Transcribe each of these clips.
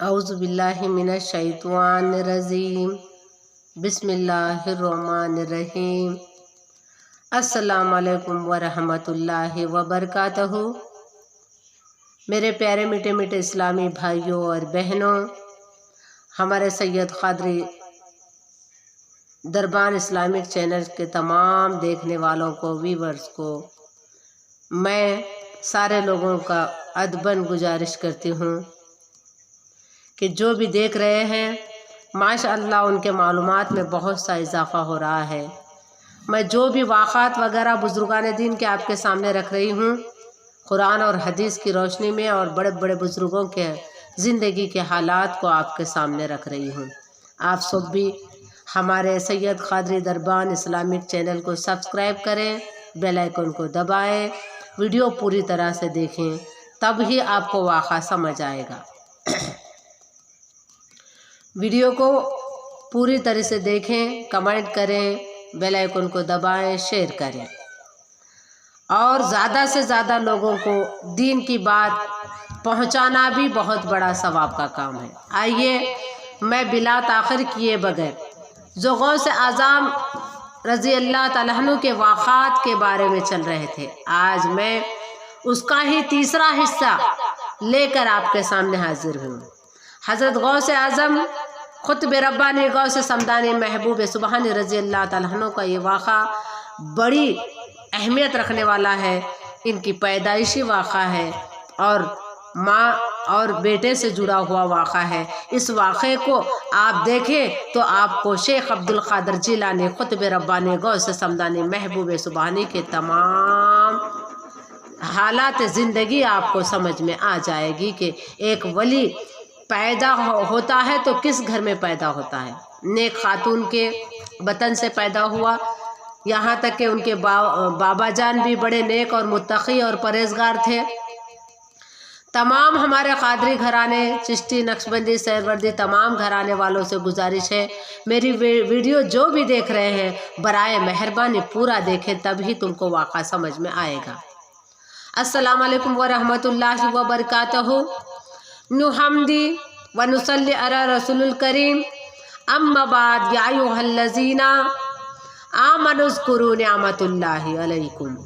औज़ु बिल्लाहि मिनश शैतानिर रजीम। बिस्मिल्लाहिर्रहमानिर्रहीम। अस्सलामु अलैकुम व रहमतुल्लाहि व बरकातहू। मेरे प्यारे मीठे मीठे इस्लामी भाइयों और बहनों, हमारे सैयद क़ादरी दरबान इस्लामिक चैनल के तमाम देखने वालों को, व्यूवर्स को मैं सारे लोगों का अदबन गुजारिश करती हूँ कि जो भी देख रहे हैं माशाअल्लाह उनके मालूमात में बहुत सा इजाफ़ा हो रहा है। मैं जो भी वाक़ात वगैरह बुज़ुर्गान दीन के आपके सामने रख रही हूँ, कुरान और हदीस की रोशनी में और बड़े बड़े बुज़ुर्गों के ज़िंदगी के हालात को आपके सामने रख रही हूँ। आप सब भी हमारे सैयद क़ादरी दरबान इस्लामिक चैनल को सब्सक्राइब करें, बेल आइकन को दबाएं, वीडियो पूरी तरह से देखें, तब ही आपको वाक़ा समझ आएगा। वीडियो को पूरी तरह से देखें, कमेंट करें, बेल आइकन को दबाएं, शेयर करें और ज़्यादा से ज़्यादा लोगों को दीन की बात पहुंचाना भी बहुत बड़ा सवाब का काम है। आइए, मैं बिला ताख़िर किए बगैर जो गौस आज़म रज़ी अल्लाह तआला अन्हु के वाक़ात के बारे में चल रहे थे, आज मैं उसका ही तीसरा हिस्सा लेकर आपके सामने हाजिर हूँ। हज़रत गौस आज़म ख़ुतब रब्बानी गौस समदानी महबूब सुबहानी रज़ी अल्लाह तआला अन्हु का ये वाक़ा बड़ी अहमियत रखने वाला है। इनकी पैदाइशी वाक़ा है और माँ और बेटे से जुड़ा हुआ वाक़ा है। इस वाक़े को आप देखें तो आपको शेख अब्दुल क़ादिर जिलानी ख़ुतब रब्बानी गौस समदानी महबूब सुबहानी के तमाम हालात ज़िंदगी आपको समझ में आ जाएगी कि एक वली पैदा होता है तो किस घर में पैदा होता है। नेक खातून के वतन से पैदा हुआ, यहाँ तक कि उनके बाबा जान भी बड़े नेक और मुत्तक़ी और परहेज़गार थे। तमाम हमारे क़ादरी घराने, चिश्ती, नक्शबंदी, सहरवर्दी तमाम घराने वालों से गुजारिश है, मेरी वीडियो जो भी देख रहे हैं बराए मेहरबानी पूरा देखें, तभी तुमको वाक़ा समझ में आएगा। अस्सलामु अलैकुम व रहमतुल्लाहि व बरकातहू। नुहम्दी व नुसल्ली अला रसूलुल करीम, अम्मा बाद या अय्युहल्लज़ीना आमनु ज़्कुरू निअमतुल्लाहि अलैकुम।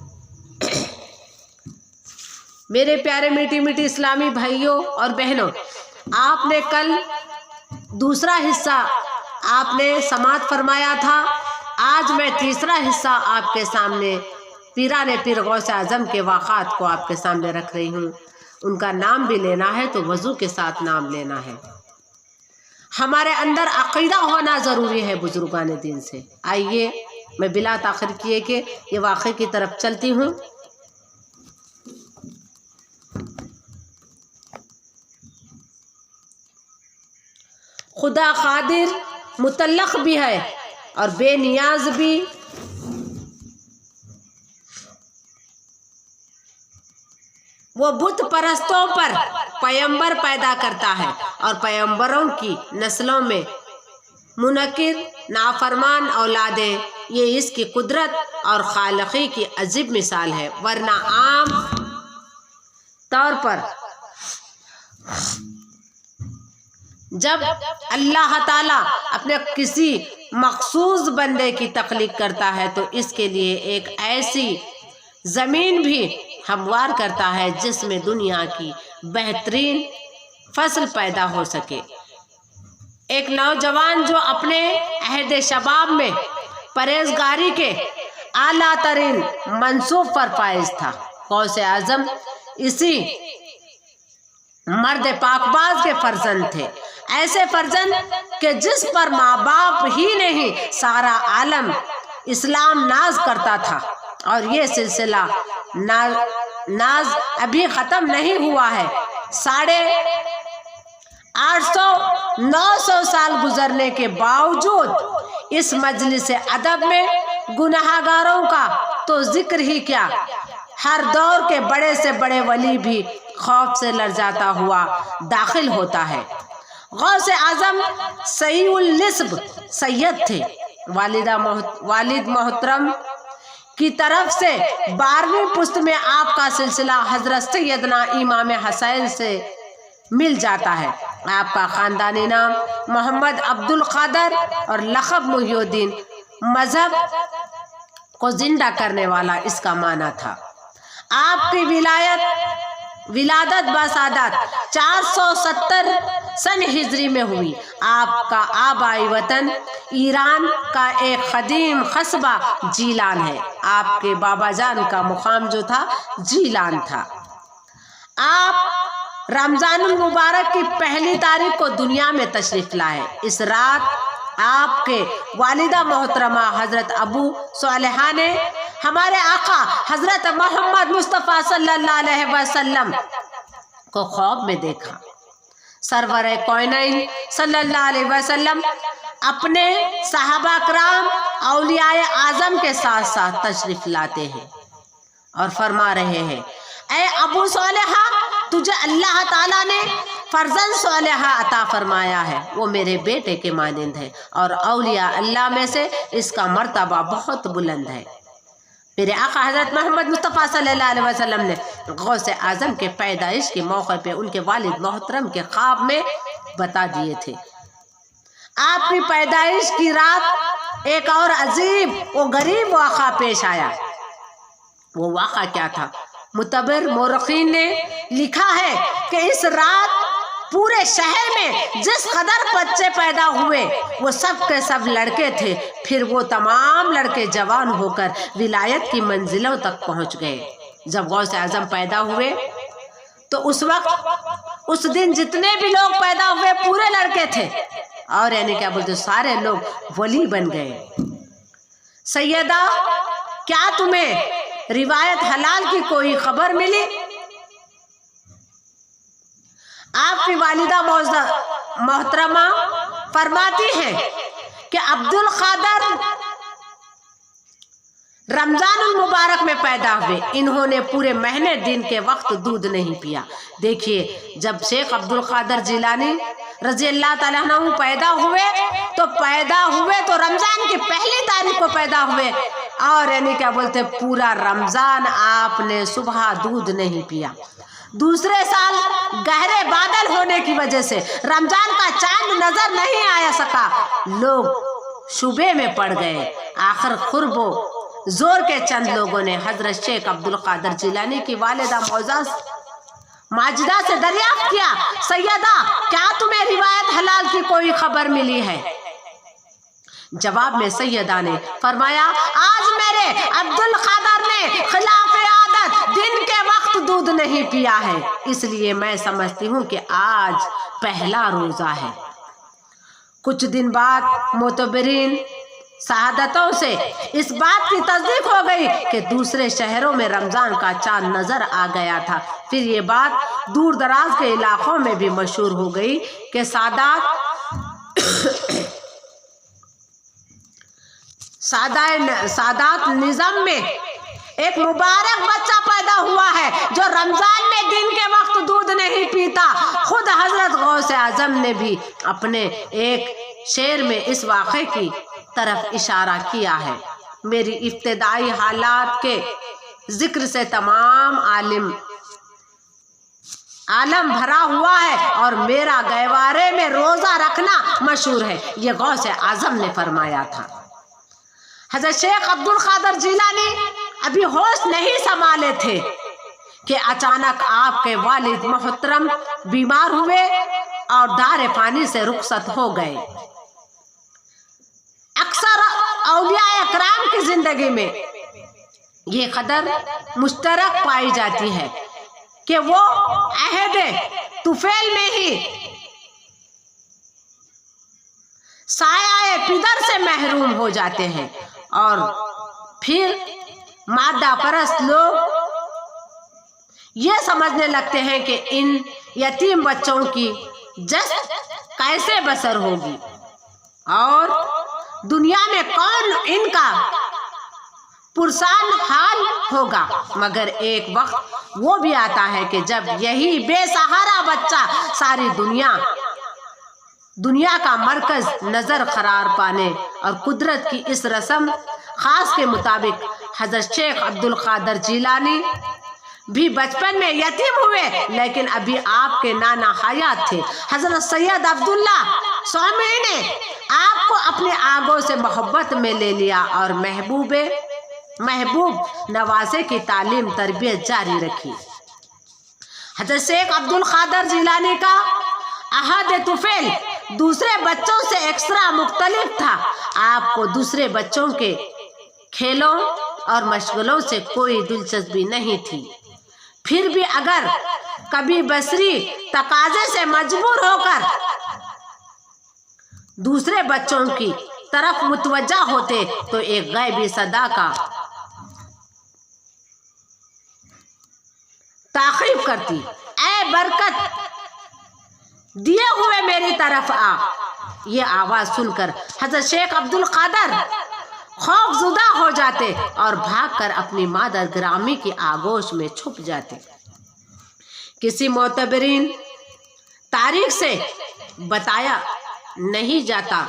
मेरे प्यारे मीठी मीठी इस्लामी भाइयों और बहनों, आपने कल दूसरा हिस्सा आपने समाअत फरमाया था। आज मैं तीसरा हिस्सा आपके सामने पीराने पीर गौस आज़म के वाक़ात को आपके सामने रख रही हूँ। उनका नाम भी लेना है तो वज़ू के साथ नाम लेना है। हमारे अंदर अक़ीदा होना ज़रूरी है बुज़ुर्गान दीन से। आइए, मैं बिला ताख़िर किए के ये वाक़े की तरफ चलती हूँ। खुदा क़ादिर मुतल्लक़ भी है और बेनियाज भी। वो बुत परस्तों पर पैगंबर पैदा करता है और पैगंबरों की नस्लों में मुनकिर नाफरमान औलादें, ये इसकी कुदरत और खालिकी की अजीब मिसाल है। वरना आम तौर पर जब अल्लाह ताला अपने किसी मखसूस बंदे की तख्लीक करता है तो इसके लिए एक ऐसी ज़मीन भी हमवार करता है जिसमें दुनिया की बेहतरीन फसल पैदा हो सके। एक नौजवान जो अपने अहद शबाब में परहेज़गारी के आला तरीन मंसूब पर फाइज था, गौस आज़म इसी मर्द पाकबाज के फर्जंद थे। ऐसे फर्जंद के जिस पर माँ बाप ही नहीं सारा आलम इस्लाम नाज करता था। और ये सिलसिला नाज अभी ख़त्म नहीं हुआ है। 850-900 साल गुजरने के बावजूद इस मजलिस अदब में गुनाहगारों का तो जिक्र ही क्या, हर दौर के बड़े से बड़े वली भी खौफ से लरजाता हुआ दाखिल होता है। गौस आज़म सईउल निस्ब सैयद थे। वालिद मोहतरम की तरफ से 12वीं पुश्त में आपका सिलसिला हजरत सैयदना इमाम हसैन से मिल जाता है आपका ख़ानदानी नाम मोहम्मद अब्दुल क़ादर और लक़ब मुहिउद्दीन, मज़हब को ज़िंदा करने वाला इसका माना था। आपकी विलादत बसादत 470 सन हिजरी में हुई। आपका आबाई वतन ईरान का एक कदीम कस्बा जीलान है। आपके बाबा जान का मुकाम जो था जीलान था। आप रमज़ानुल मुबारक की पहली तारीख को दुनिया में तशरीफ़ लाए। इस रात आपके वालिदा मोहतरमा हज़रत अबू सालेहा ने हमारे आका हज़रत मोहम्मद मुस्तफ़ा सल्लल्लाहु अलैहि वसल्लम को ख्वाब में देखा। सरवर कौनैन सल्लल्लाहु अलैहि वसल्लम अपने सहाबा कराम औलियाए आज़म के साथ साथ तशरीफ़ लाते हैं और फरमा रहे हैं, ऐ अबू सालेहा, तुझे अल्लाह ताला ने फर्जन सालेहा अता फरमाया है, वो मेरे बेटे के मानिंद है और औलिया अल्लाह में से इसका मर्तबा बहुत बुलंद है। मेरे आका हज़रत मोहम्मद मुस्तफ़ा सल्लल्लाहु अलैहि वसल्लम ने गौसे आज़म के पैदाइश के मौके पे उनके वालिद मोहतरम के ख्वाब में बता दिए थे। आपकी पैदाइश की रात एक और अजीब वो गरीब वाक़ा पेश आया। वो वाक़ा क्या था? मुतबर मोरखीन ने लिखा है कि इस रात पूरे शहर में जिस कदर बच्चे पैदा हुए वो सब के सब लड़के थे। फिर वो तमाम लड़के जवान होकर विलायत की मंजिलों तक पहुंच गए। जब गौसे आज़म पैदा हुए तो उस वक्त उस दिन जितने भी लोग पैदा हुए पूरे लड़के थे और यानी क्या बोलते सारे लोग वली बन गए। सैयदा, क्या तुम्हें रिवायत हलाल की कोई खबर मिली? आपकी वालिदा मोहतरमा फरमाती हैं कि अब्दुल क़ादर रमज़ानुल मुबारक में पैदा हुए। इन्होंने पूरे महीने दिन के वक्त दूध नहीं पिया। देखिए, जब शेख अब्दुल क़ादर जिलानी रज़ी अल्लाह ताला अन्हु पैदा हुए तो रमज़ान की पहली तारीख को पैदा हुए और यानी क्या बोलते पूरा रमज़ान आपने सुबह दूध नहीं पिया। दूसरे साल गहरे बादल होने की वजह से रमज़ान का चांद नजर नहीं आया सका। लोग शुबे में पड़ गए। आखिर खुरबो जोर के चंद लोगों ने हजरत शेख अब्दुल क़ादर जिलानी की वालिदा माजिदा से दरियाफ्त किया, सैयदा, क्या तुम्हें रिवायत हलाल की कोई खबर मिली है? जवाब में सैयदा ने फरमाया, आज मेरे अब्दुल क़ादर ने खिलाफ आदत दिन के वक्त दूध नहीं पिया है, इसलिए मैं समझती हूँ कि आज पहला रोज़ा है। कुछ दिन बाद मोतबरीन शहादतों से इस बात की तस्दीक हो गई कि दूसरे शहरों में रमज़ान का चांद नजर आ गया था। फिर ये बात दूर दराज के इलाकों में भी मशहूर हो गई कि सादात निज़ाम में एक मुबारक बच्चा पैदा हुआ है जो रमज़ान में दिन के वक्त दूध नहीं पीता। खुद हजरत गौसे आज़म ने भी अपने एक शेर में इस वाक़े की तरफ इशारा किया है। मेरी इब्तिदाई हालात के जिक्र से तमाम आलम भरा हुआ है और मेरा गहवारे में रोज़ा रखना मशहूर है, ये गौसे आज़म ने फरमाया था। हज़रत शेख अब्दुल क़ादर जिलानी अभी होश नहीं संभाले थे कि अचानक आपके वालिद मोहतरम बीमार हुए और दार पानी से रुखसत हो गए। अक्सर औलिया इकराम की जिंदगी में ये कदर मुश्तरक पाई जाती है कि वो अहद तुफैल में ही साया पिदर से महरूम हो जाते हैं और फिर मादा परस्त लोग ये समझने लगते हैं कि इन यतीम बच्चों की जस्ट कैसे बसर होगी और दुनिया में कौन इनका पुरसान हाल होगा। मगर एक वक्त वो भी आता है कि जब यही बेसहारा बच्चा सारी दुनिया का मरकज नज़र करार पाने और कुदरत की इस रस्म खास के मुताबिक हज़रत शेख अब्दुल क़ादर जिलानी भी बचपन में यतीम हुए, लेकिन अभी आपके नाना हयात थे। हजरत सैयद अब्दुल्ला स्वामी ने आपको अपने आगों से मोहब्बत में ले लिया और महबूब नवासे की तालीम तरबियत जारी रखी। हजरत शेख अब्दुल कादर जिलानी का अहद तुफैल दूसरे बच्चों से एक्स्ट्रा मुख्तलिफ था। आपको दूसरे बच्चों के खेलों और मशगलों से कोई दिलचस्पी नहीं थी। फिर भी अगर कभी बसरी तकाजे से मजबूर होकर दूसरे बच्चों की तरफ मुतवज्जा होते तो एक गैबी सदा का ताक़ीब करती, ऐ बरकत दिए हुए मेरी तरफ आ। ये आवाज सुनकर हजरत शेख अब्दुल कादर खौफजुदा हो जाते और भागकर अपनी मादर ग्रामी की आगोश में छुप जाते। किसी मोतबरीन तारीख से बताया नहीं जाता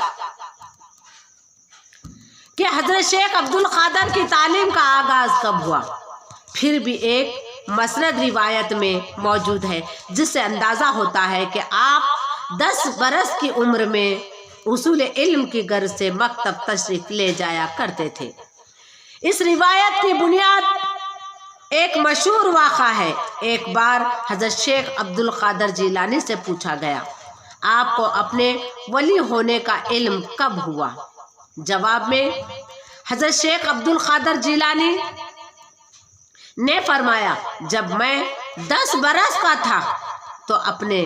कि हजरत शेख अब्दुल कादर की तालीम का आगाज कब हुआ। फिर भी एक मसनद रिवायत में मौजूद है जिससे अंदाज़ा होता है कि आप 10 बरस की उम्र में उसूल इल्म की गर्ज से मकतब तशरीफ ले जाया करते थे। इस रिवायत की बुनियाद एक मशहूर वाक़ा है। एक बार हजरत शेख अब्दुल कादर जिलानी से पूछा गया, आपको अपने वली होने का इल्म कब हुआ? जवाब में हजरत शेख अब्दुल कादर जिलानी ने फरमाया, जब मैं 10 बरस का था तो अपने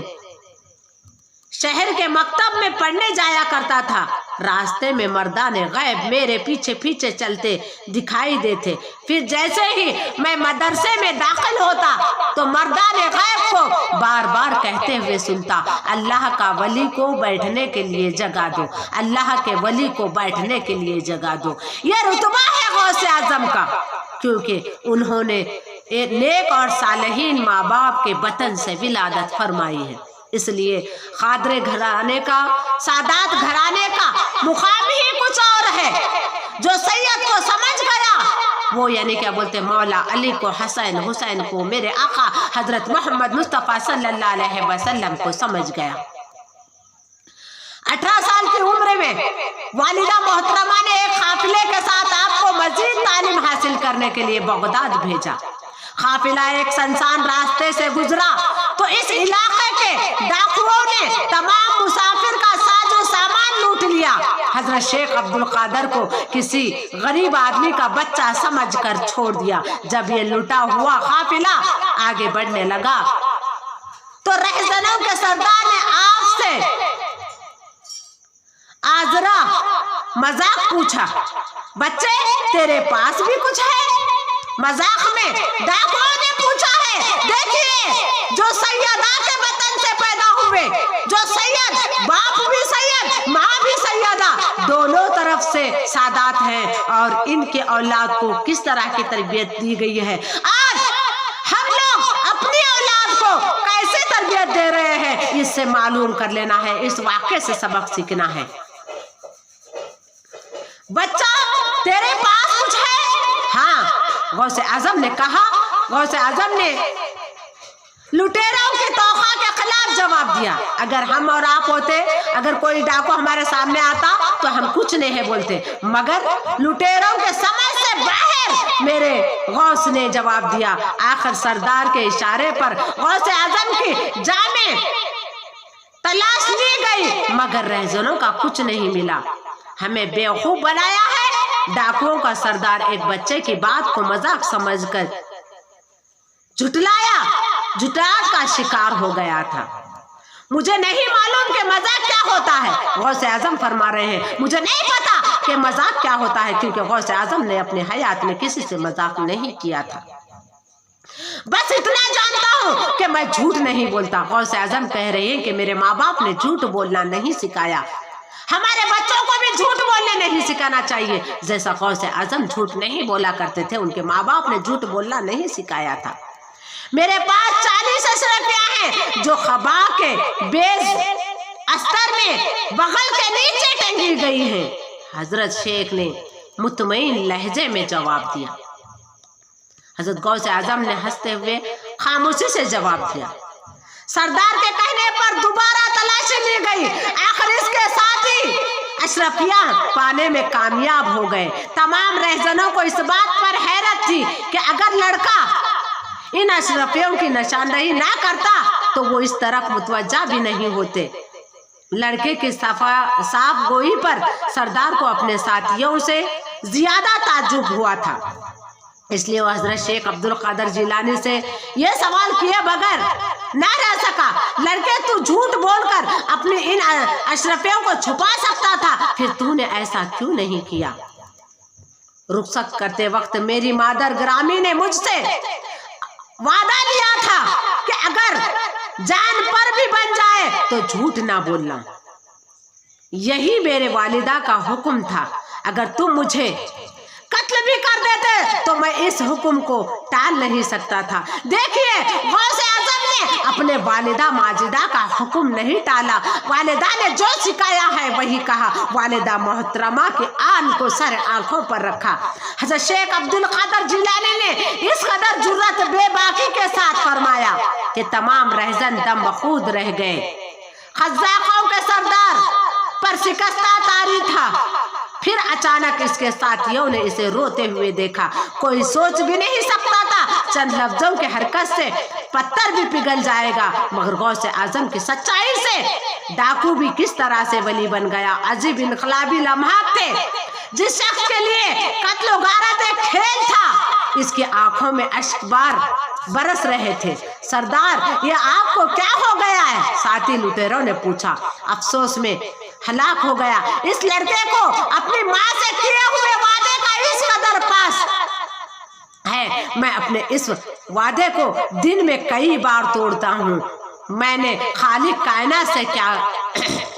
शहर के मकतब में पढ़ने जाया करता था। रास्ते में मर्दाने गैब मेरे पीछे पीछे चलते दिखाई देते। फिर जैसे ही मैं मदरसे में दाखिल होता तो मर्दाने गैब को बार बार कहते हुए सुनता, अल्लाह का वली को बैठने के लिए जगा दो, अल्लाह के वली को बैठने के लिए जगा दो। यह रुतबा है गौसे आजम का, क्योंकि उन्होंने एक नेक और सालेहीन माँ बाप के वतन से विलादत फरमाई है। इसलिए कादर घराने का, सादात घराने का मुकाम ही कुछ और है। जो सैयद को समझ गया वो यानी क्या बोलते मौला अली को, हसन हुसैन को, मेरे आका हजरत मोहम्मद मुस्तफ़ा सल्लल्लाहु अलैहि वसल्लम को समझ गया। 18 साल की उम्र में वालिदा मोहतरमा ने एक काफिले के साथ आपको मजीद तालीम हासिल करने के लिए बगदाद भेजा। काफिला एक सुनसान रास्ते से गुजरा तो इस इलाके के डाकुओं ने तमाम मुसाफिर का साजो सामान लूट लिया। हजरत शेख अब्दुल कादर को किसी गरीब आदमी का बच्चा समझकर छोड़ दिया। जब ये लूटा हुआ काफिला आगे बढ़ने लगा तो रहज़नों के सरदार ने आपसे आजरा मजाक पूछा, बच्चे तेरे पास भी कुछ है? मजाक में डाकुओं ने पूछा है, देखिए जो सैयदा के वतन से पैदा हुए, जो सैयद बाप भी सैयद माँ भी सैयदा, दोनों तरफ से सादात हैं और इनके औलाद को किस तरह की तरबियत दी गई है। आज हम लोग अपनी औलाद को कैसे तरबियत दे रहे हैं इससे मालूम कर लेना है, इस वाक़े से सबक सीखना है। बच्चा तेरे पास कुछ है? हाँ, गौसे आजम ने कहा। गौसे आजम ने लुटेरों के तोखा के खिलाफ जवाब दिया। अगर हम और आप होते, अगर कोई डाकू हमारे सामने आता तो हम कुछ नहीं बोलते, मगर लुटेरों के समझ से बाहर मेरे गौस ने जवाब दिया। आखिर सरदार के इशारे पर गौसे आजम की जामे तलाश ली गई, मगर रहज़नों का कुछ नहीं मिला। हमें बेवकूफ बनाया है। डाकुओं का सरदार एक बच्चे की बात को मजाक समझकर झुठलाहट का शिकार हो गया था। मुझे नहीं मालूम कि मजाक क्या होता है। गौसे आजम फरमा रहे हैं, मुझे नहीं पता कि मजाक क्या होता है, क्योंकि गौसे आजम ने अपने हयात में किसी से मजाक नहीं किया था। बस इतना जानता हूँ कि मैं झूठ नहीं बोलता। गौसे आजम कह रहे हैं कि मेरे माँ बाप ने झूठ बोलना नहीं सिखाया, हमारे बच्चों को भी झूठ बोलने नहीं सिखाना चाहिए। जैसा गौसे आजम झूठ नहीं बोला करते थे, उनके माँ बाप ने झूठ बोलना नहीं सिखाया था। मेरे पास 40 अशरफियाँ हैं जो खबा के बेज अस्तर में बगल के नीचे टंगी गई हैं। हजरत शेख ने मुतमईन लहजे में जवाब दिया। हजरत गौस आजम ने हंसते हुए खामोशी से जवाब दिया। सरदार के कहने पर दोबारा तलाशी ली गई। आखिर इसके साथी अशरफिया पाने में कामयाब हो गए। तमाम रहजनों को इस बात पर हैरत थी कि अगर लड़का इन अशरफियों की निशानदही ना करता तो वो इस तरफ मुतवज्जा भी नहीं होते। लड़के की साफ गोई पर सरदार को अपने साथियों से ज्यादा ताज्जुब हुआ था, इसलिए वो हजरत शेख अब्दुल कादर जिलानी से ये सवाल किए बगैर ना रह सका। लड़के, तू झूठ बोलकर अपने इन अशरफियों को छुपा सकता था, फिर तूने ऐसा क्यों नहीं किया? रुखसत करते वक्त मेरी मादर ग्रामी ने मुझसे वादा लिया था कि अगर जान पर भी बन जाए तो झूठ ना बोलना। यही मेरे वालिदा का हुक्म था। अगर तुम मुझे कत्ल भी कर देते तो मैं इस हुक्म को टाल नहीं सकता था। देखिए, गौसे आजम ने अपने वालिदा माजिदा का हुक्म नहीं टाला। वालिदा ने जो सिखाया है वही कहा। वालिदा मोहतरमा की आन को सर आंखों पर रखा। हज़रत शेख अब्दुल कादर जिलानी ने इस कदर जुर्रत बेबाकी के साथ फरमाया कि तमाम रहजन दम बखूद रह गए। खज़्ज़ाक़ों के सरदार पर शिकस्ता तारी था। फिर अचानक इसके साथियों ने इसे रोते हुए देखा। कोई सोच भी नहीं सकता था चंद लफ्जों के हरकत से पत्थर भी पिघल जाएगा, मगर गौसे आजम की सच्चाई से डाकू भी किस तरह से वली बन गया। अजीब इनकलाबी लम्हात थे। जिस शख्स के लिए कत्ल गारत एक खेल था, इसकी आंखों में अश्क बरस रहे थे। सरदार, ये आपको क्या हो गया है? साथी लुटेरों ने पूछा। अफसोस में हलाक हो गया। इस लड़के को अपनी माँ से किए हुए वादे का इस कदर पास है, मैं अपने इस वादे को दिन में कई बार तोड़ता हूँ। मैंने खालिक कायनात से क्या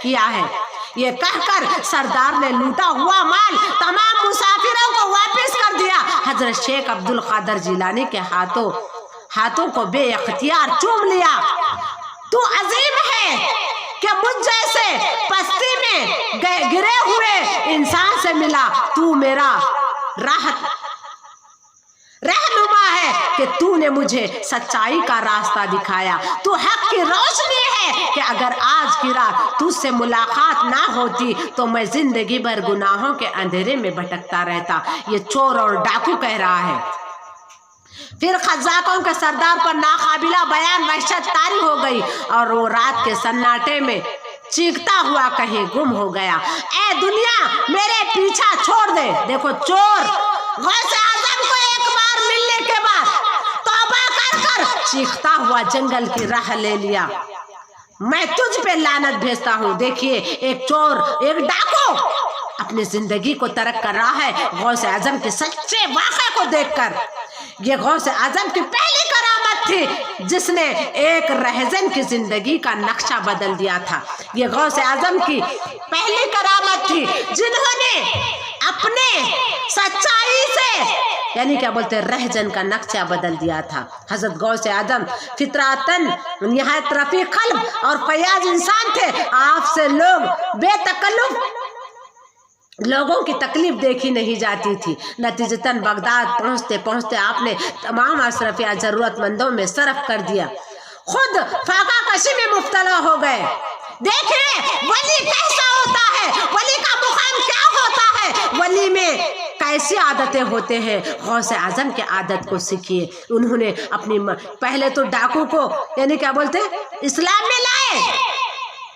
किया है? ये कहकर सरदार ने लूटा हुआ माल तमाम मुसाफिरों को वापस कर दिया। हजरत शेख अब्दुल कादर जिलानी के हाथों को बेअख्तियार चूम लिया। तू अजीब है कि मुझ जैसे पस्ती में गिरे हुए इंसान से मिला। तू मेरा रहनुमा है कि तूने मुझे सच्चाई का रास्ता दिखाया। तू हक की रोशनी है कि अगर आज की रात तुझसे मुलाकात ना होती तो मैं जिंदगी भर गुनाहों के अंधेरे में भटकता रहता। ये चोर और डाकू कह रहा है। फिर खज़्ज़ाक़ों के सरदार पर नाकाबिला बयान वहशत तारी हो गई और वो रात के सन्नाटे में चीखता हुआ कहीं गुम हो गया। ए दुनिया, मेरे पीछा छोड़ दे। देखो, चोर गौसे आज़म को एक बार मिलने के बाद तौबा कर चीखता हुआ जंगल की राह ले लिया। मैं तुझ पे लानत भेजता हूँ। देखिए, एक चोर, एक डाकू अपनी जिंदगी को तर्क कर रहा है गौसे आज़म के सच्चे वाक़े को देखकर। ये गौसे आज़म की पहली करामत थी जिसने एक रहजन की जिंदगी का नक्शा बदल दिया था। ये गौसे आज़म की पहली करामत थी जिन्होंने अपने सच्चाई से, यानी क्या बोलते हैं, रहजन का नक्शा बदल दिया था। हजरत गौसे आज़म फितरातन निहायत रफ़ीक़ क़ल्ब और फ़याज़ इंसान थे। आपसे लोग बेतकल्लुफ़ लोगों की तकलीफ देखी नहीं जाती थी। नतीजतन बगदाद पहुँचते पहुँचते आपने तमाम अशरफिया ज़रूरतमंदों में सरफ कर दिया। खुद फाका कशी में मुब्तला हो गए। देखिए, वली कैसा होता है, वली का मुकाम क्या होता है, वली में कैसी आदतें होते हैं। गौसे आज़म के आदत को सीखिए। उन्होंने अपनी पहले तो डाकू को, यानी क्या बोलते हैं, इस्लाम में लाए।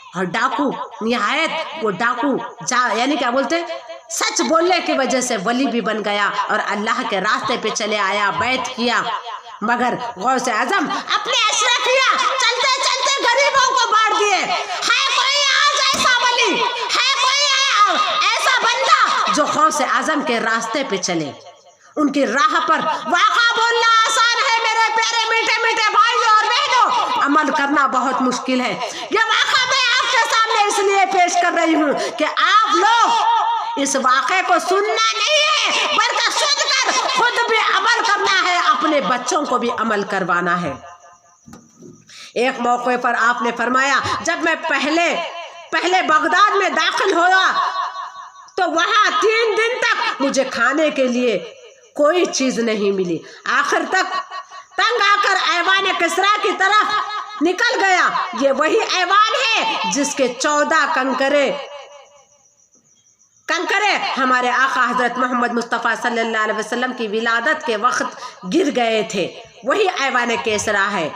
और डाकू निहायत वो डाकू यानी क्या बोलते, सच बोलने की वजह से वली भी बन गया और अल्लाह के रास्ते पे चले आया, बैत किया। मगर गौसे आज़म अपने अशरफिया चलते चलते गरीबों को बांट दिए। है कोई आज ऐसा वली, है कोई ऐसा बंदा जो गौसे आज़म के रास्ते पे चले? उनकी राह पर वाक़ा बोलना आसान है मेरे प्यारे मीठे मीठे भाइयों और बहनों, अमल करना बहुत मुश्किल है। ये वाक़ा मैं आपके सामने इसलिए पेश कर रही हूँ कि आप लोग इस वाक़े को सुनना नहीं है बल्कि सुनकर खुद भी अमल करना है, अपने बच्चों को भी अमल करवाना है। एक मौके पर आपने फरमाया, जब मैं पहले बगदाद में दाखिल हुआ तो वहाँ 3 दिन तक मुझे खाने के लिए कोई चीज नहीं मिली। आखिर तक तंग आकर ऐवान किसरा की तरफ निकल गया। ये वही ऐवान है जिसके 14 कंकरे हमारे आका हजरत मोहम्मद मुस्तफ़ा सल्लल्लाहु अलैहि वसल्लम की विलादत के वक्त गिर गए थे। वही ऐवान किसरा है।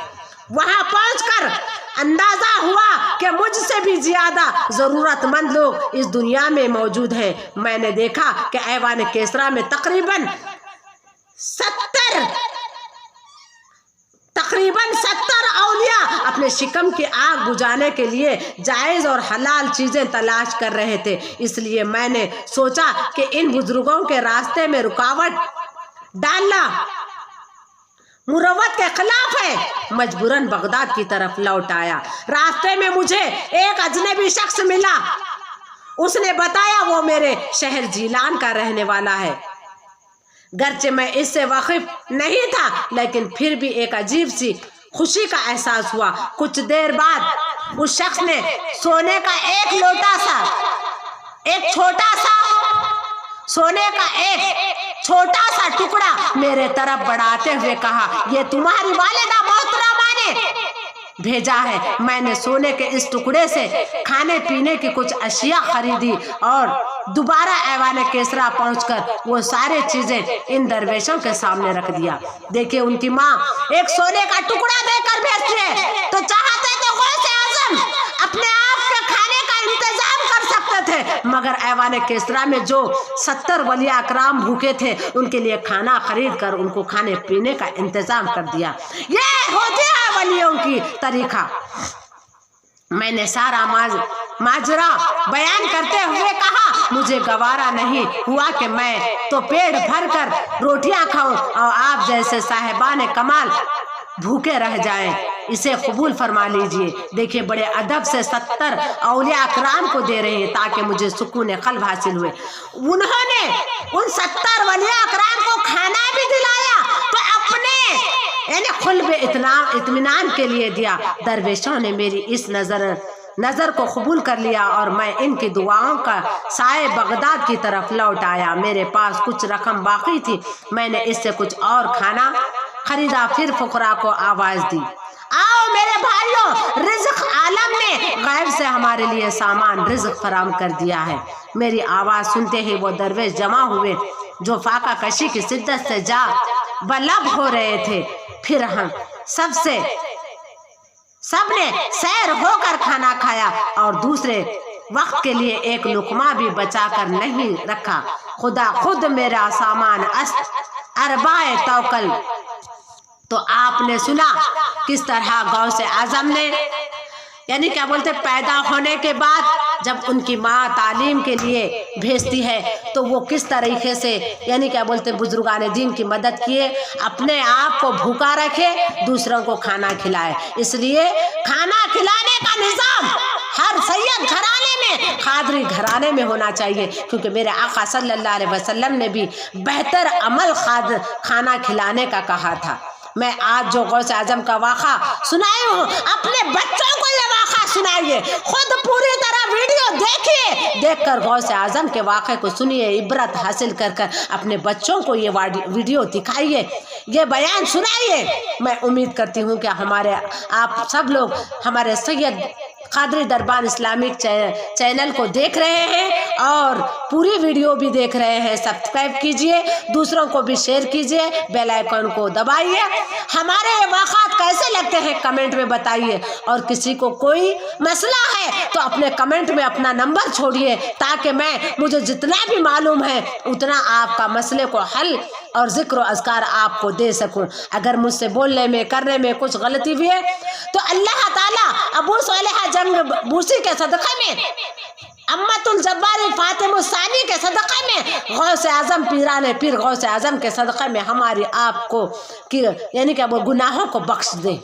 वहां पहुंचकर अंदाजा हुआ कि मुझसे भी ज्यादा जरूरतमंद लोग इस दुनिया में मौजूद हैं। मैंने देखा कि ऐवान किसरा में तकरीबन 70 औलिया अपने शिकम की आग बुझाने के लिए जायज़ और हलाल चीज़ें तलाश कर रहे थे। इसलिए मैंने सोचा कि इन बुजुर्गों के रास्ते में रुकावट डालना मुरव्वत के खिलाफ है। मजबूरन बगदाद की तरफ लौट आया। रास्ते में मुझे एक अजनबी शख्स मिला। उसने बताया वो मेरे शहर जीलान का रहने वाला है। गरचे मैं इससे वाकिफ नहीं था, लेकिन फिर भी एक अजीब सी खुशी का एहसास हुआ। कुछ देर बाद उस शख्स ने सोने का एक छोटा सा टुकड़ा मेरे तरफ बढ़ाते हुए कहा, ये तुम्हारी वालिदा मोहतरमा ने भेजा है। मैंने सोने के इस टुकड़े से खाने पीने की कुछ अशिया खरीदी और दोबारा ऐवान किसरा पहुंचकर वो सारी चीजें इन दरवेशों के सामने रख दिया। देखिए, उनकी माँ एक सोने का टुकड़ा देकर भेजती है तो चाहते थे गौसे आज़म अपने आप के खाने का इंतजाम कर सकते थे, मगर ऐवान किसरा में जो 70 वलिया अकराम भूखे थे उनके लिए खाना खरीद कर उनको खाने पीने का इंतजाम कर दिया। ये होती है वलियों की तरीका। मैंने सारा माजरा बयान करते हुए कहा, मुझे गवारा नहीं हुआ कि मैं तो पेट भर कर रोटियां खाऊं और आप जैसे साहिबान कमाल भूखे रह जाएं। इसे कबूल फरमा लीजिए। देखिए, बड़े अदब से 70 औलिया अकराम को दे रहे हैं ताकि मुझे सुकून क़ल्ब हासिल हुए। उन्होंने उन 70 वलिया अकराम को खाना भी दिलाया तो अपने यानी खुल्ब इत्मीनान के लिए दिया। दरवेशों ने मेरी इस नज़र को कबूल कर लिया और मैं इनकी दुआओं का साए बगदाद की तरफ लौट आया। मेरे पास कुछ रकम बाकी थी। मैंने इससे कुछ और खाना खरीदा। फिर फुकरा को आवाज़ दी, आओ मेरे भाइयों, रिज़्क़ आलम ने गैब से हमारे लिए सामान रिज़्क़ फराम कर दिया है। मेरी आवाज़ सुनते ही वो दरवेश जमा हुए जो फाका कशी की शिद्दत से जा बलब हो रहे थे। फिर हम सबने सैर होकर खाना खाया और दूसरे वक्त के लिए एक लुकमा भी बचा कर नहीं रखा। खुदा खुद मेरा सामान अरबाए तौकल। तो आपने सुना किस तरह गौसे आज़म ने यानी क्या बोलते पैदा होने के बाद जब उनकी माँ तालीम के लिए भेजती है तो वो किस तरीके से यानी क्या बोलते बुजुर्गान दीन की मदद किए, अपने आप को भूखा रखे, दूसरों को खाना खिलाए। इसलिए खाना खिलाने का निज़ाम हर सैयद घराने में, कादरी घराने में होना चाहिए, क्योंकि मेरे आका सल्लल्लाहु अलैहि वसल्लम ने भी बेहतर अमल खाना खिलाने का कहा था। मैं आज जो गौसे आज़म का वाक़ा सुनाई हूँ, अपने बच्चों को ये वाक़ा सुनाइए। खुद पूरी तरह वीडियो देखिए, देखकर गौसे आज़म के वाक़े को सुनिए, इबरत हासिल कर कर अपने बच्चों को ये वीडियो दिखाइए, ये बयान सुनाइए। मैं उम्मीद करती हूँ कि आप सब लोग हमारे सैयद कादरी दरबार इस्लामिक चैनल को देख रहे हैं और पूरी वीडियो भी देख रहे हैं। सब्सक्राइब कीजिए, दूसरों को भी शेयर कीजिए, बेल आइकन को दबाइए। हमारे ये वाक़ात कैसे लगते हैं कमेंट में बताइए, और किसी को कोई मसला है तो अपने कमेंट में अपना नंबर छोड़िए ताकि मुझे जितना भी मालूम है उतना आपका मसले को हल और ज़िक्र और अज़कार आपको दे सकूं। अगर मुझसे बोलने में करने में कुछ गलती भी है तो अल्लाह ताला अबू सालेहा जंग बूसी के सदक़े में, अम्मतुल जब्बारी फातिमा सानी के सदक़े में, गौसे आज़म पीर गौसे आज़म के सदक़े में हमारी आपको कि यानी कि वो गुनाहों को बख्श दे,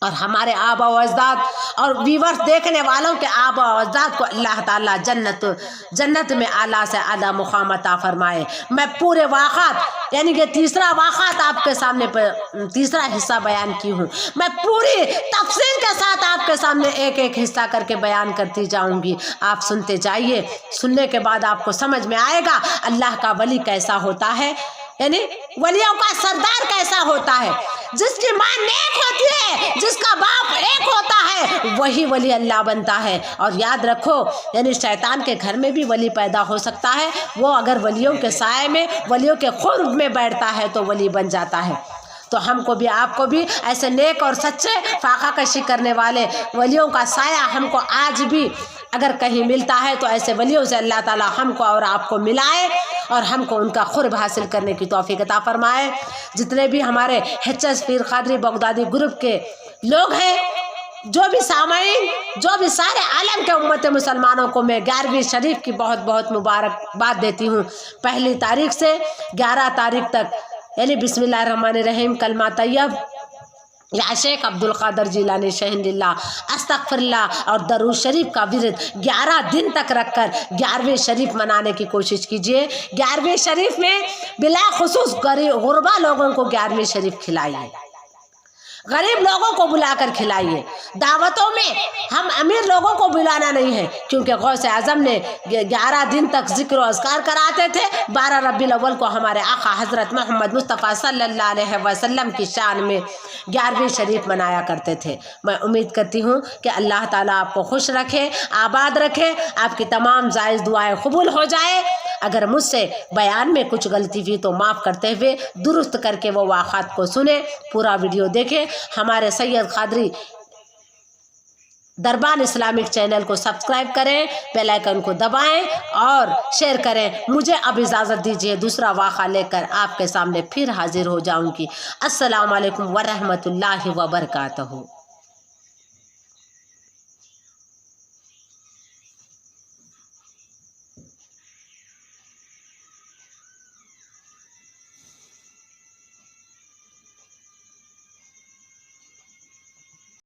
और हमारे आबा व अजदाद और व्यूअर्स देखने वालों के आबा व अजदाद को अल्लाह ताला जन्नत में आला से आला मुक़ाम अता फरमाए। मैं पूरे वाक़ात यानी कि तीसरा वाक़ात आपके सामने पर तीसरा हिस्सा बयान की हूँ। मैं पूरी तफसील के साथ आपके सामने एक एक हिस्सा करके बयान करती जाऊँगी। आप सुनते जाइए, सुनने के बाद आपको समझ में आएगा अल्लाह का वली कैसा होता है। यानी वलियों का सरदार कैसा होता है, जिसकी माँ नेक होती है, जिसका बाप एक होता है, वही वली अल्लाह बनता है। और याद रखो, यानी शैतान के घर में भी वली पैदा हो सकता है, वो अगर वलियों के साए में, वलियों के खुर्ब में बैठता है तो वली बन जाता है। तो हमको भी, आपको भी ऐसे नेक और सच्चे फाका कशी करने वाले वलियों का साया हमको आज भी अगर कहीं मिलता है तो ऐसे वलियों से अल्लाह ताला हमको और आपको मिलाए और हमको उनका खुर्ब हासिल करने की तौफीक अता फरमाए। जितने भी हमारे HS पीर कादरी बगदादी ग्रुप के लोग हैं, जो भी सामाईन, जो भी सारे आलम के उम्मत मुसलमानों को मैं 11वीं शरीफ की बहुत बहुत मुबारकबाद देती हूँ। 1 तारीख से 11 तारीख तक, यानी बिस्मिल्लाहिर्रहमानिर्रहीम, कलमा तैयब या शेख अब्दुल कादर जिलानी शहीदिल्ला, अस्तगफिरुल्लाह और दरूद शरीफ का विरद 11 दिन तक रखकर 11वीं शरीफ मनाने की कोशिश कीजिए। 11वीं शरीफ में बिला खुसूस गुरबा लोगों को 11वीं शरीफ खिलाइए, गरीब लोगों को बुलाकर खिलाइए। दावतों में हम अमीर लोगों को बुलाना नहीं है, क्योंकि गौसे आजम ने 11 दिन तक जिक्र अज़कार कराते थे। 12 रबीउल अव्वल को हमारे आका हज़रत मोहम्मद मुस्तफ़ा सल्लल्लाहु अलैहि वसल्लम की शान में 11वीं शरीफ मनाया करते थे। मैं उम्मीद करती हूँ कि अल्लाह ताला आपको खुश रखे, आबाद रखे, आपकी तमाम जायज़ दुआएं कबूल हो जाए। अगर मुझसे बयान में कुछ गलती हुई तो माफ़ करते हुए दुरुस्त करके वो वाक़ात को सुने, पूरा वीडियो देखें। हमारे सैयद कादरी दरबान इस्लामिक चैनल को सब्सक्राइब करें, बेल आइकन को दबाएं और शेयर करें। मुझे अब इजाज़त दीजिए, दूसरा वाक़ा लेकर आपके सामने फिर हाजिर हो जाऊंगी। अस्सलाम वालेकुम व रहमतुल्लाहि व बरकातहू।